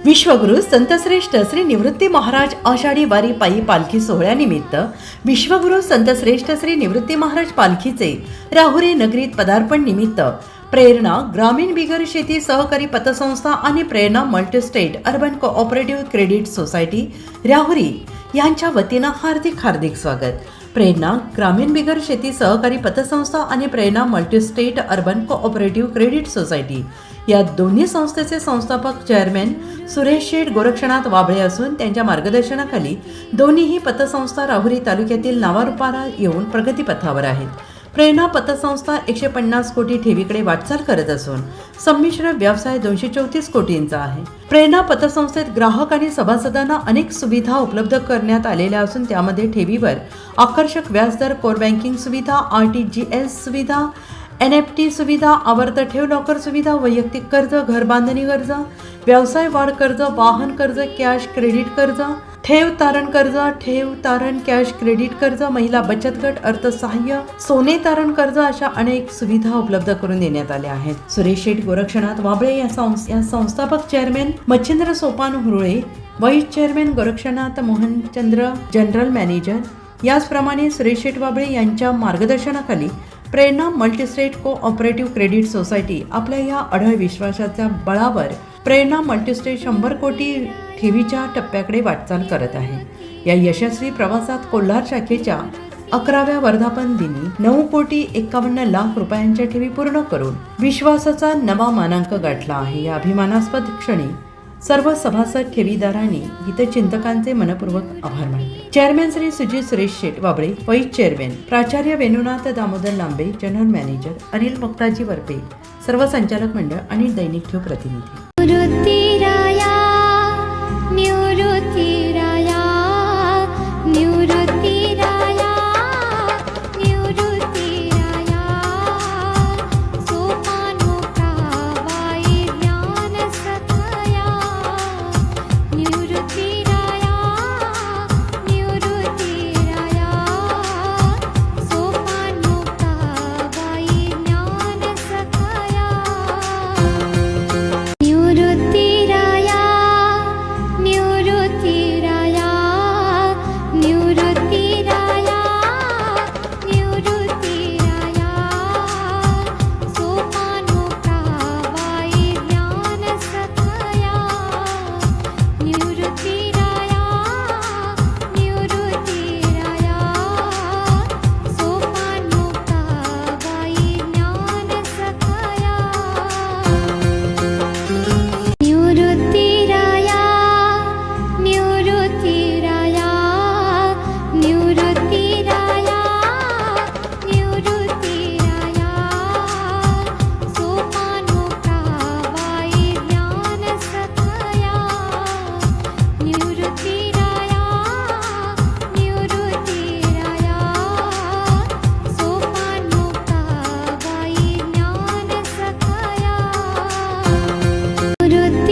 विश्वगुरु संतश्रेष्ठ श्री निवृत्ती महाराज आषाढी वारी पायी पालखी सोहळ्यानिमित्त विश्वगुरु संतश्रेष्ठ श्री निवृत्ती महाराज पालखीचे राहुरी नगरीत पदार्पण निमित्त प्रेरणा ग्रामीण बिगर शेती सहकारी पतसंस्था आणि Prerana multistate urban cooperative credit society Rahuri यांच्या वतीनं हार्दिक स्वागत. प्रेरणा ग्रामीण बिगर शेती सहकारी पतसंस्था आणि Prerana multistate urban cooperative credit society या दोन्ही संस्थेचे संस्थापक चेअरमॅन सुरेश शेठ गोरक्षनाथ वाबळे असून त्यांच्या मार्गदर्शनाखाली दोन्हीही पतसंस्था राहुरी तालुक्यातील नावारूपाला येऊन प्रगतीपथावर आहेत. प्रेरणा पतसंस्था 150 कोटी ठेवीकडे वाटचाल करत असून संमिश्र व्यवसाय 234 कोटींचा आहे. प्रेरणा पतसंस्थेत ग्राहक आणि सभासदांना अनेक सुविधा उपलब्ध करण्यात आलेल्या असून त्यामध्ये ठेवीवर आकर्षक व्याजदर, कोर बँकिंग सुविधा, RTGS सुविधा, NFT सुविधा, आवर्त ठेव लॉकर सुविधा, वैयक्तिक कर्ज, घर बांधणी कर्ज, व्यवसाय वाढ कर्ज, वाहन कर्ज, कॅश क्रेडिट कर्ज, ठेव तारण कॅश क्रेडिट कर्ज, महिला बचत गट, अर्थसहाय्य, सोने तारण कर्ज अशा अनेक सुविधा उपलब्ध करून देण्यात आल्या आहेत. सुरेश शेठ गोरक्षनाथ वाबळे या संस्थापक chairman, Machhindra Sopan Hurale vice chairman, Gorakshanath Mohanchandra general manager. याचप्रमाणे सुरेश शेठ वाबळे यांच्या मार्गदर्शनाखाली Prerana multistate cooperative credit society आपल्या या अढळ विश्वासाच्या बळावर प्रेरणा मल्टीस्टेट 100 कोटी ठेवीच्या टप्प्याकडे वाटचाल करत आहे. या यशस्वी प्रवासात कोल्हार शाखेच्या 11व्या वर्धापन दिनी 9,51,00,000 रुपयांच्या ठेवी पूर्ण करून विश्वासाचा नवा मानांक गाठला आहे. या अभिमानास्पद क्षणी सर्व सभासद ठेवीदारांनी हितचिंतकांचे मनपूर्वक आभार मानले. Chairman Shri Sujit Suresh Sheth Wable, vice chairman प्राचार्य वेणुनाथ दामोदर लांबे, जनरल मॅनेजर अनिल मुक्ताजी वरपे, सर्व संचालक मंडळ आणि दैनिक ठेव प्रतिनिधी.